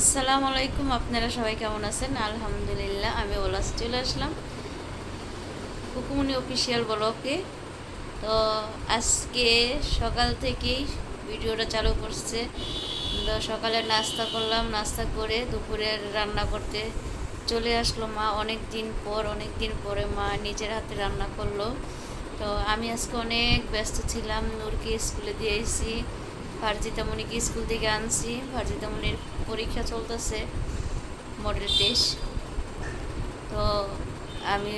আসসালামু আলাইকুম। আপনারা সবাই কেমন আছেন? আলহামদুলিল্লাহ, আমি ওলাস চলে আসলাম কুকুমনি অফিসিয়াল ব্লগে। তো আজকে সকাল থেকেই ভিডিওটা চালু করছে। তো সকালে নাস্তা করলাম, নাস্তা করে দুপুরে রান্না করতে চলে আসলো মা। অনেক দিন পরে মা নিজের হাতে রান্না করলো। তো আমি আজকে অনেক ব্যস্ত ছিলাম। নূরকে স্কুলে দিয়ে এসেছি, ফারজিতামণিকে স্কুল থেকে আনছি। ফারজিতামণির পরীক্ষা চলতেছে, মডেল টেস্ট। তো আমি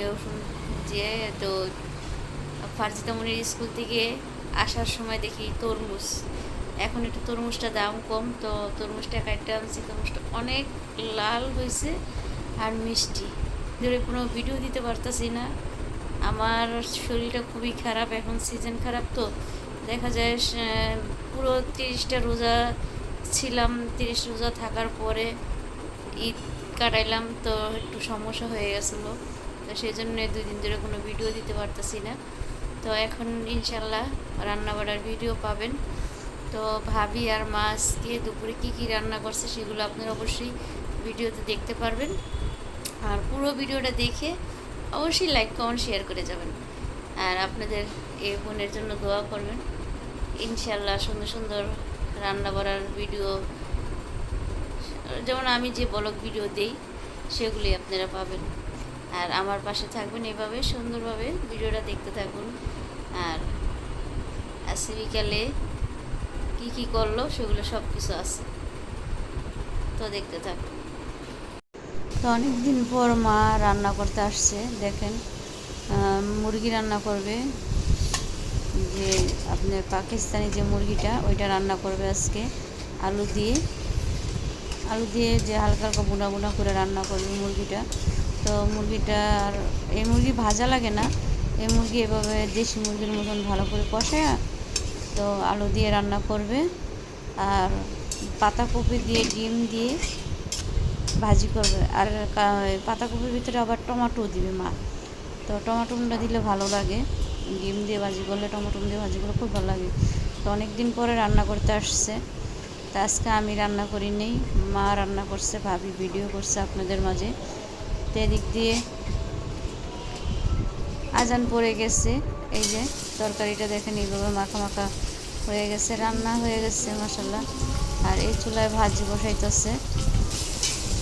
যে তো ফারজিতামণির স্কুল থেকে আসার সময় দেখি তরমুজ। এখন একটু তরমুজটা দাম কম, তো তরমুজটা কাটতে আনছি। তরমুজটা অনেক লাল হয়েছে আর মিষ্টি। ধরে কোনো ভিডিও দিতে পারতাছি না, আমার শরীরটা খুবই খারাপ। এখন সিজন খারাপ, তো দেখা যায় পুরো 30টা রোজা ছিলাম। 30 রোজা থাকার পরে ঈদ কাটাইলাম, তো একটু সমস্যা হয়ে গেছিলো। তো সেই জন্য 2 দিন ধরে কোনো ভিডিও দিতে পারতেছি না। তো এখন ইনশাল্লাহ রান্না বাড়ার ভিডিও পাবেন। তো ভাবি আর মা আজকে দুপুরে কী কী রান্না করছে সেগুলো আপনারা অবশ্যই ভিডিওতে দেখতে পারবেন। আর পুরো ভিডিওটা দেখে অবশ্যই লাইক কমেন্ট শেয়ার করে যাবেন। আর আপনাদের এই বোনের জন্য দোয়া করবেন। ইনশাল্লাহ সুন্দর সুন্দর রান্না বাড়ার ভিডিও, যেমন আমি যে ব্লগ ভিডিও দেই সেগুলি আপনারা পাবেন। আর আমার পাশে থাকবেন, এভাবে সুন্দরভাবে ভিডিওটা দেখতে থাকুন। আর আজকে বিকালে কী কী করলো সেগুলো সব কিছু আছে, তো দেখতে থাকুন। তো অনেক দিন পর মা রান্না করতে আসছে। দেখেন, মুরগি রান্না করবে, যে আপনার পাকিস্তানি যে মুরগিটা ওইটা রান্না করবে আজকে আলু দিয়ে। যে হালকা হালকা বুনা বুনা করে রান্না করবে মুরগিটা। তো মুরগিটার, এই মুরগি ভাজা লাগে না, এই মুরগি এভাবে দেশি মুরগির মতন ভালো করে কষায় তো আলু দিয়ে রান্না করবে। আর পাতাকপি দিয়ে ডিম দিয়ে ভাজি করবে। আর পাতাকপির ভিতরে আবার টমেটো দিবে মা। তো টমেটোটা দিলে ভালো লাগে, ডিম দিয়ে ভাজি করলে টমেটো দিয়ে ভাজি করলে খুব ভালো লাগে। তো অনেক দিন পরে রান্না করতে আসছে। তো আজকে আমি রান্না করি নেই, মা রান্না করছে, ভাবি ভিডিও করছে আপনাদের মাঝে। তো এদিক দিয়ে আজান পড়ে গেছে। এই যে তরকারিটা দেখেন এইভাবে মাখা মাখা হয়ে গেছে, রান্না হয়ে গেছে মাশাল্লাহ। আর এই চুলায় ভাজি বসাইতেছে।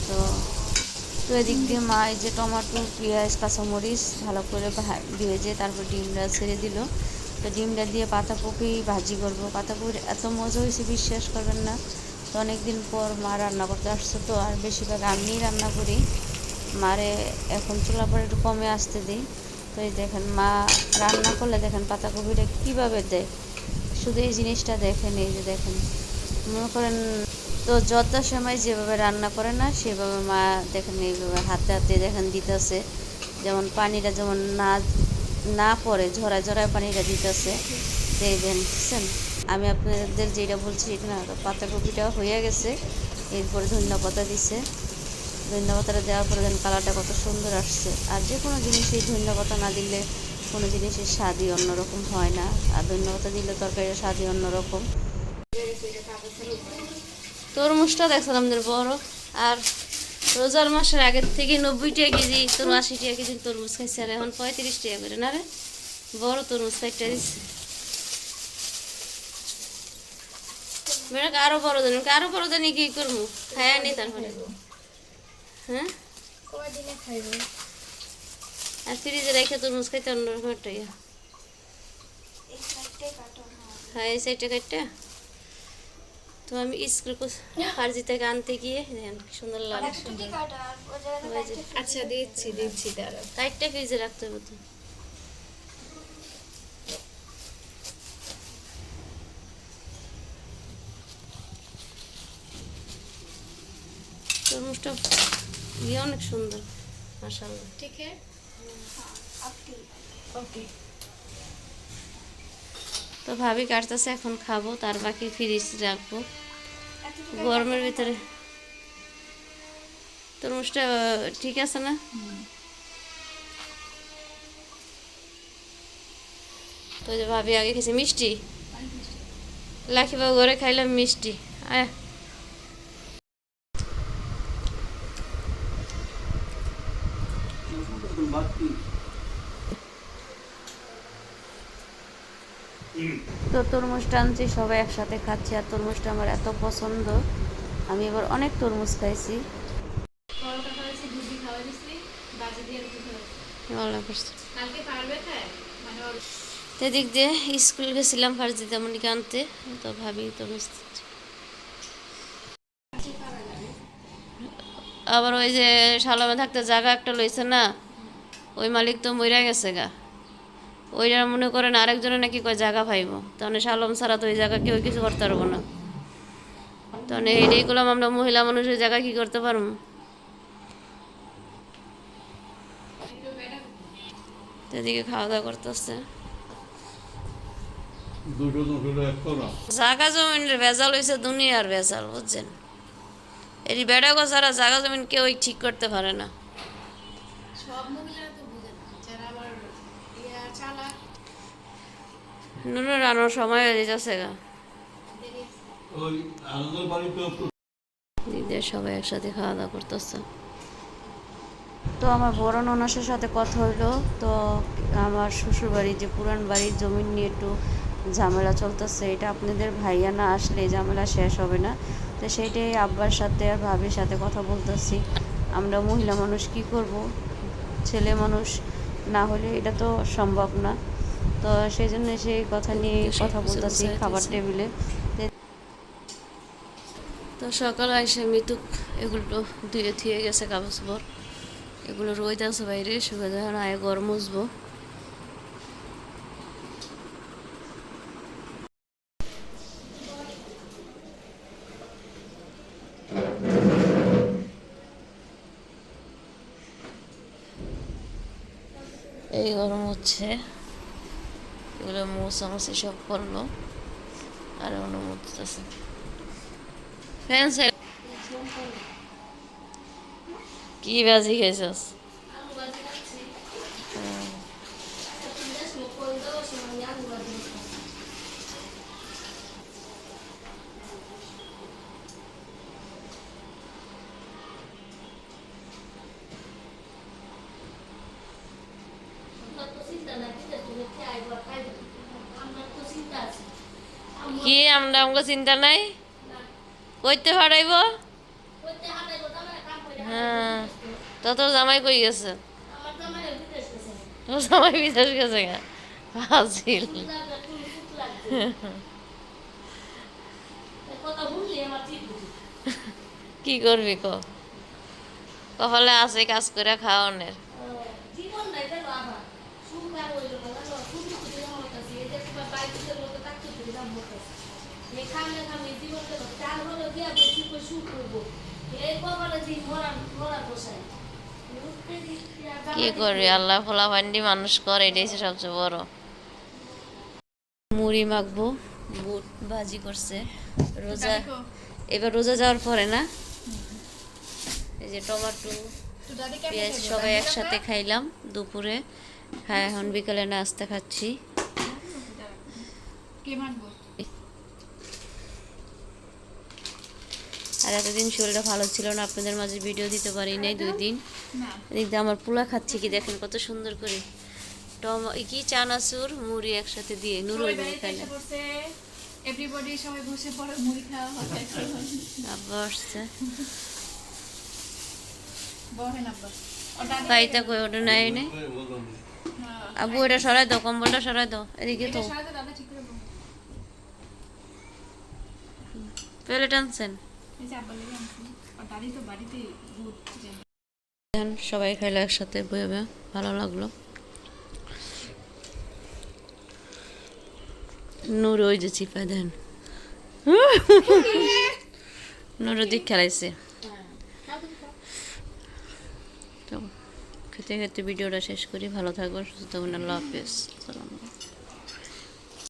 তো তো এদিক দিয়ে মা এই যে টমেটো, পেঁয়াজ, কাঁচামরিচ ভালো করে ভেজে তারপর ডিমটা ছেড়ে দিল। তো ডিমটা দিয়ে পাতাকপি ভাজি করবো। পাতাকপির এত মজা হয়েছে বিশ্বাস করবেন না। তো অনেক দিন পর মা রান্না করতে আসছে, তো আর বেশিরভাগ আমিই রান্না করি। মারে এখন চুলা পরে একটু কমে আসতে দিই। তো এই দেখেন মা রান্না করলে দেখেন পাতাকপিটা কীভাবে দেয়, শুধু এই জিনিসটা দেখেন। এই যে দেখেন, মনে করেন তো যতটা সময় যেভাবে রান্না করে না সেভাবে মা দেখেন এইভাবে হাতে হাতে দেখেন দিতেছে। যেমন পানিটা যেমন না না পড়ে, ঝরায় ঝরায় পানিটা দিতেছে। এই দেন বুঝছেন, আমি আপনাদের যেটা বলছি এটা না, পাতাকপিটা হয়ে গেছে। এরপরে ধনিয়া পাতা দিছে। ধনিয়া পাতাটা দেওয়ার পরে দেন কালারটা কত সুন্দর আসছে। আর যে কোনো জিনিসই ধনিয়া পাতা না দিলে কোনো জিনিসের স্বাদই অন্যরকম হয় না, আর ধনিয়া পাতা দিলে তরকারির স্বাদই অন্যরকম। তরমুজটা দেখছেন আমাদের বড়। আর রোজার মাসের আগের থেকে 90 টাকা কেজি, 80 টাকা কেজি তরমুজ খাইছে। আর এখন 35 টাকা করে না রে, বড় তরমুজ একটা দিচ্ছে। আরো বড় দেন কি করবো, খায় নি তারপরে। হ্যাঁ, আর ফ্রিজে রেখে তরমুজ খাইতে অন্যরকম একটা ইয়া। হ্যাঁ, এই সাইডটা কাটটা। তো আমি স্কুল ফার্জি থেকে আনতে গিয়ে দেখেন কি সুন্দর লাগে। আচ্ছা, দিচ্ছি দাঁড়াও। কাইটটা ফ্রিজে রাখতে হবে। তো তরমুজটা ইয়ে অনেক সুন্দর মাশাআল্লাহ। ঠিক আছে, ওকে। তো ভাবি কাটতেছে, এখন খাবো, তার বাকি ফ্রিজ রাখবো গরমের ভিতরে। তরমুজটা ঠিক আছে না? তো যে ভাবি আগে খেয়েছে মিষ্টি, লাখিবাবু ঘরে খাইলাম মিষ্টি। আয় তো তরমুজটা আনছি, সবাই একসাথে খাচ্ছি। আর তরমুজটা আমার এত পছন্দ, আমি এবার অনেক তরমুজ খাইছি। এদিক দিয়ে স্কুল গেছিলাম ফার্জিতে মনিকে আনতে, তো ভাবি তরমুজ আবার ওই যে শালমে থাকতে জায়গা একটা লইছে না, ওই মালিক তো মইরা গেছে গা। ওইটা মনে করেন আরেকজনে নাকি কয় জায়গা পাইব, তাহলে শালম ছাড়া তো ওই জায়গা কেউ কিছু করতে পারবো না। তাহলে এটাই করলাম, আমরা মহিলা মানুষের জায়গা কি করতে পারবো? এদিকে খাওয়া দাওয়া করতেছে। জায়গা জমিনের ভেজাল হয়েছে, দুনিয়ার ভেজাল, বুঝছেন? এই বেড়া গো যারা জায়গা জমিন কেউ ঠিক করতে পারে না। নুনো রানোর সময় হয়ে যাচ্ছে গা। দিদিদের সবাই একসাথে খাওয়া দাওয়া করতেছে। তো আমার বড় ননাসের সাথে কথা হইলো, তো আমার শ্বশুরবাড়ি যে পুরান বাড়ির জমি নিয়ে একটু ঝামেলা চলতেছে। এটা আপনাদের ভাইয়া না আসলে ঝামেলা শেষ হবে না। তো সেইটাই আব্বার সাথে আর ভাবির সাথে কথা বলতেছি। আমরা মহিলা মানুষ কি করব, ছেলে মানুষ না হলে এটা তো সম্ভব না। তো সেই জন্য সেই কথা নিয়ে কথা বলতেছি খাবার টেবিলে। তো সকালে এসে মিতুক এগুলো ধুয়ে থুয়ে গেছে কাগজ পর, এগুলো রোদ আছে বাইরে, শুকে যখন আয় গরম মুছবো। এই গরম হচ্ছে, এগুলো মোছামুছি সব করলো আর অন্য মুছতেছে। ফ্যান কি বাজি খেয়েছস? কি আমরা আমাকে চিন্তা নাই, কইতে হারাইব। হ্যাঁ, তো তোর জামাই কই গেছে? তোর জামাই বিদেশ গেছে গা, হাসিল। কি করবি ক, কপালে আছে কাজ করে খাওয়ানোর। কি করবি, আল্লাহ ফোলা ফান্ডি মানুষ করে, এটাই সবচেয়ে বড়। মুড়ি মাখবো, বুট ভাজি করছে রোজা, এবার রোজা যাওয়ার পরে না। এই যে টমেটো পেঁয়াজ সবাই একসাথে খাইলাম দুপুরে, হ্যাঁ এখন বিকালে নাস্তা খাচ্ছি। আর এতদিন শরীরটা ভালো ছিল না, আপনাদের মাঝে ভিডিও দিতে পারি নাই 2 দিন। এদিক দিয়ে আমার পোলা খাচ্ছি, কি দেখেন কত সুন্দর করে কি চানাচুর মুড়ি একসাথে দিয়ে নুরুল খাইলে। এভরিবডি সবাই বসে পড়ে মুড়ি খাওয়া হবে। আব্বা আসছে, বহেন আব্বা তাইতা কই ওটা নাই নে। আব্বু এটা সরাই দাও, কম্বলটা সরাই দাও, এদিকে তো দাদা ঠিক করে বল। প্লেট আনছেন? এই যে আব্বা লেগে আনছি, আর দাদি তো বাড়িতে দুধ সবাই খাইলো একসাথে বইবে, ভালো লাগলো। নূর ওই যে চিপা দেন, নূর দিক খেলাইছে। তো খেতে খেতে ভিডিওটা শেষ করি, ভালো থাকবো, সুস্থ থাকবেন, আল্লাহ হাফেজ।